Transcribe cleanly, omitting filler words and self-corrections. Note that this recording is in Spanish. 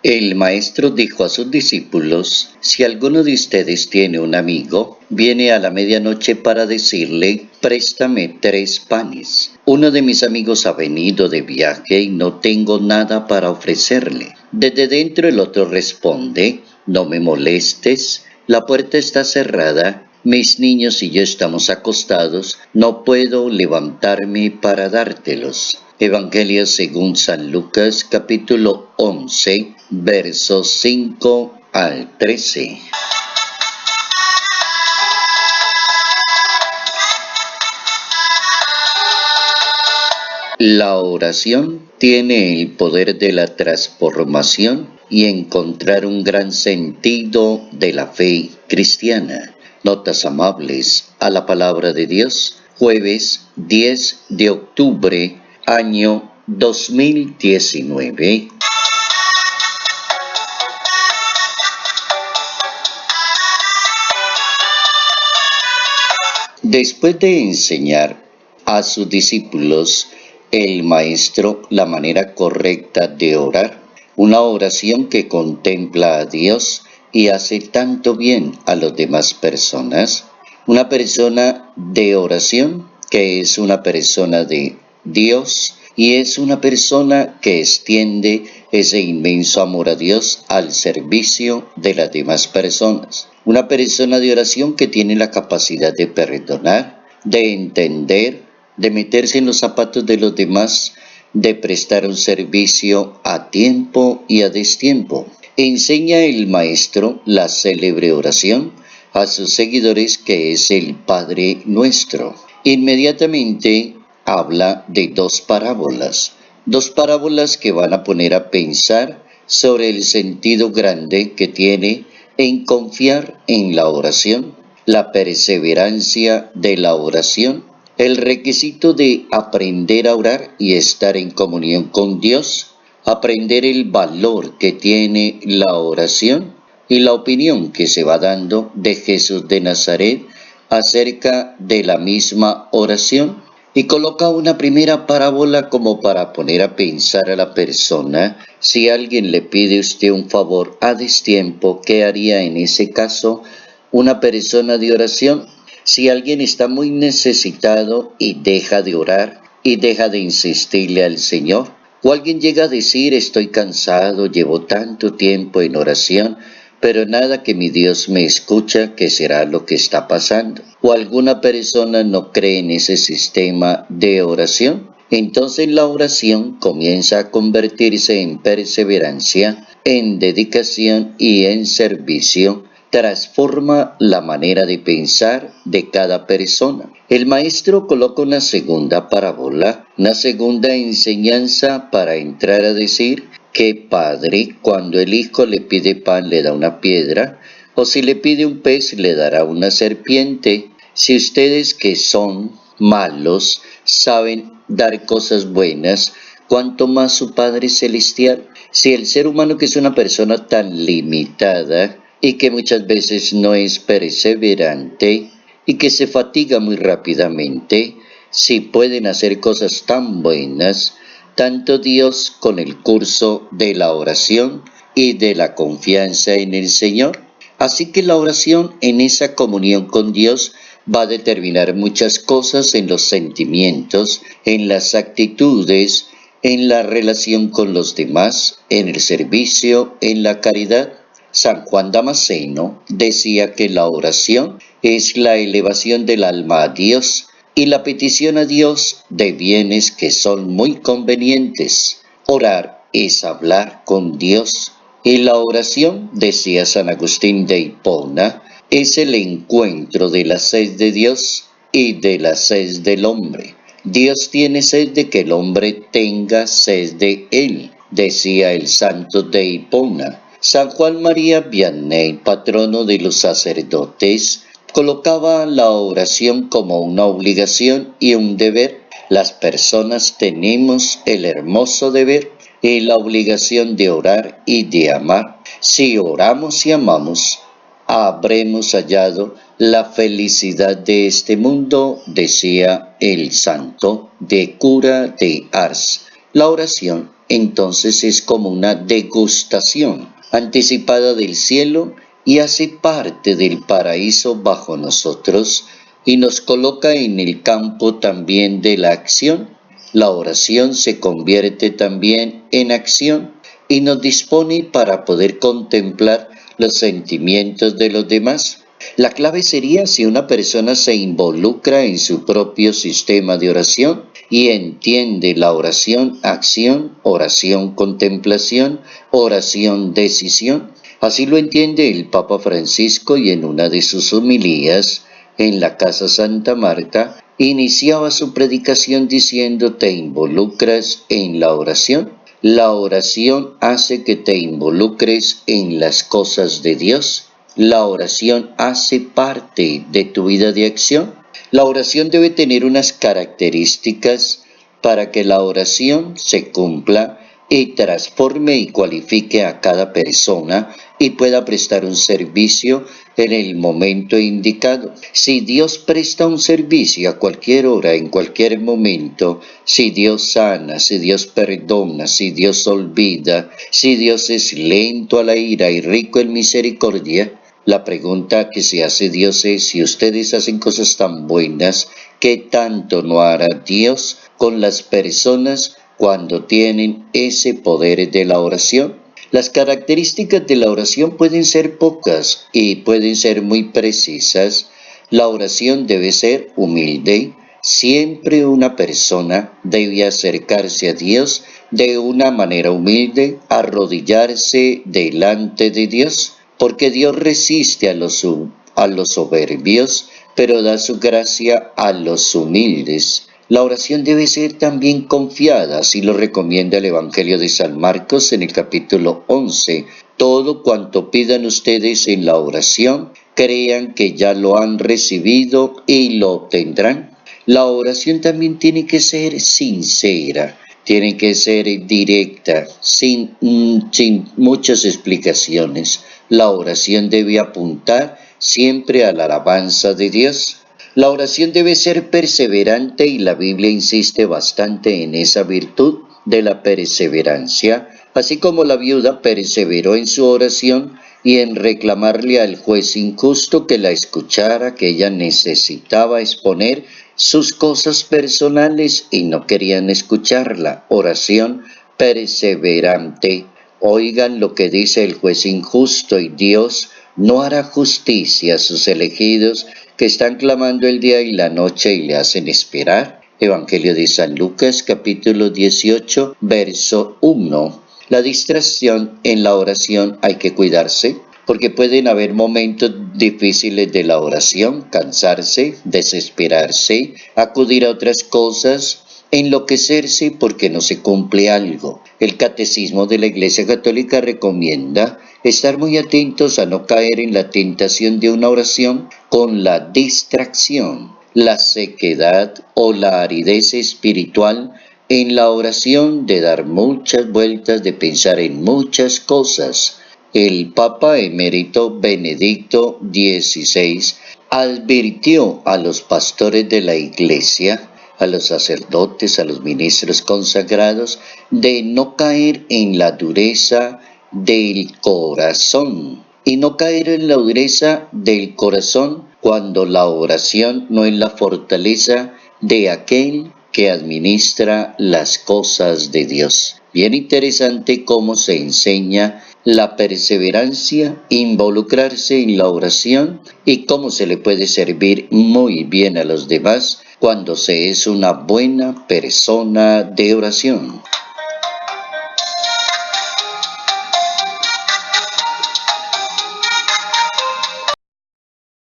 El maestro dijo a sus discípulos: si alguno de ustedes tiene un amigo, viene a la medianoche para decirle: préstame 3 panes. Uno de mis amigos ha venido de viaje y no tengo nada para ofrecerle. Desde dentro el otro responde: no me molestes, la puerta está cerrada, mis niños y yo estamos acostados, no puedo levantarme para dártelos. Evangelio según San Lucas, capítulo 11, versos 5 al 13. La oración tiene el poder de la transformación y encontrar un gran sentido de la fe cristiana. Notas amables a la palabra de Dios, jueves 10 de octubre, año 2019. Después de enseñar a sus discípulos, el maestro la manera correcta de orar, una oración que contempla a Dios y hace tanto bien a las demás personas, una persona de oración que es una persona de Dios y es una persona que extiende ese inmenso amor a Dios al servicio de las demás personas. Una persona de oración que tiene la capacidad de perdonar, de entender, de meterse en los zapatos de los demás, de prestar un servicio a tiempo y a destiempo. Enseña el maestro la célebre oración a sus seguidores, que es el Padre Nuestro. Inmediatamente habla de dos parábolas que van a poner a pensar sobre el sentido grande que tiene en confiar en la oración, la perseverancia de la oración, el requisito de aprender a orar y estar en comunión con Dios, aprender el valor que tiene la oración y la opinión que se va dando de Jesús de Nazaret acerca de la misma oración, y coloca una primera parábola como para poner a pensar a la persona: si alguien le pide a usted un favor a destiempo, ¿qué haría en ese caso una persona de oración? Si alguien está muy necesitado y deja de orar y deja de insistirle al Señor, o alguien llega a decir: estoy cansado, llevo tanto tiempo en oración, pero nada que mi Dios me escucha, ¿qué será lo que está pasando? O alguna persona no cree en ese sistema de oración. Entonces la oración comienza a convertirse en perseverancia, en dedicación y en servicio. Transforma la manera de pensar de cada persona. El maestro coloca una segunda parábola, una segunda enseñanza para entrar a decir: ¿qué padre, cuando el hijo le pide pan, le da una piedra? O si le pide un pez, le dará una serpiente. Si ustedes, que son malos, saben dar cosas buenas, ¿cuánto más su Padre Celestial? Si el ser humano, que es una persona tan limitada y que muchas veces no es perseverante y que se fatiga muy rápidamente, si pueden hacer cosas tan buenas, tanto Dios con el curso de la oración y de la confianza en el Señor. Así que la oración, en esa comunión con Dios, va a determinar muchas cosas en los sentimientos, en las actitudes, en la relación con los demás, en el servicio, en la caridad. San Juan Damasceno decía que la oración es la elevación del alma a Dios y la petición a Dios de bienes que son muy convenientes. Orar es hablar con Dios. Y la oración, decía San Agustín de Hipona, es el encuentro de la sed de Dios y de la sed del hombre. Dios tiene sed de que el hombre tenga sed de él, decía el santo de Hipona. San Juan María Vianney, patrono de los sacerdotes, colocaba la oración como una obligación y un deber. Las personas tenemos el hermoso deber y la obligación de orar y de amar. Si oramos y amamos, habremos hallado la felicidad de este mundo, decía el santo de Cura de Ars. La oración entonces es como una degustación anticipada del cielo y hace parte del paraíso bajo nosotros y nos coloca en el campo también de la acción. La oración se convierte también en acción y nos dispone para poder contemplar los sentimientos de los demás. La clave sería si una persona se involucra en su propio sistema de oración y entiende la oración acción, oración contemplación, oración decisión. Así lo entiende el Papa Francisco y en una de sus homilías en la Casa Santa Marta iniciaba su predicación diciendo: ¿te involucras en la oración? La oración hace que te involucres en las cosas de Dios. La oración hace parte de tu vida de acción. La oración debe tener unas características para que la oración se cumpla y transforme y cualifique a cada persona y pueda prestar un servicio en el momento indicado. Si Dios presta un servicio a cualquier hora, en cualquier momento, si Dios sana, si Dios perdona, si Dios olvida, si Dios es lento a la ira y rico en misericordia, la pregunta que se hace Dios es: si ustedes hacen cosas tan buenas, ¿qué tanto no hará Dios con las personas cuando tienen ese poder de la oración? Las características de la oración pueden ser pocas y pueden ser muy precisas. La oración debe ser humilde. Siempre una persona debe acercarse a Dios de una manera humilde, arrodillarse delante de Dios, porque Dios resiste a los soberbios, pero da su gracia a los humildes. La oración debe ser también confiada, así lo recomienda el Evangelio de San Marcos en el capítulo 11. Todo cuanto pidan ustedes en la oración, crean que ya lo han recibido y lo obtendrán. La oración también tiene que ser sincera, tiene que ser directa, sin muchas explicaciones. La oración debe apuntar siempre a la alabanza de Dios. La oración debe ser perseverante y la Biblia insiste bastante en esa virtud de la perseverancia, así como la viuda perseveró en su oración y en reclamarle al juez injusto que la escuchara, que ella necesitaba exponer sus cosas personales y no querían escucharla. Oración perseverante. Oigan lo que dice el juez injusto: y Dios no hará justicia a sus elegidos que están clamando el día y la noche y le hacen esperar. Evangelio de San Lucas, capítulo 18, verso 1. La distracción en la oración hay que cuidarse, porque pueden haber momentos difíciles de la oración, cansarse, desesperarse, acudir a otras cosas, enloquecerse porque no se cumple algo. El Catecismo de la Iglesia Católica recomienda estar muy atentos a no caer en la tentación de una oración con la distracción, la sequedad o la aridez espiritual en la oración, de dar muchas vueltas, de pensar en muchas cosas. El Papa Emérito Benedicto XVI advirtió a los pastores de la Iglesia, a los sacerdotes, a los ministros consagrados, de no caer en la dureza del corazón. Y no caer en la dureza del corazón cuando la oración no es la fortaleza de aquel que administra las cosas de Dios. Bien interesante cómo se enseña la perseverancia, involucrarse en la oración y cómo se le puede servir muy bien a los demás cuando se es una buena persona de oración.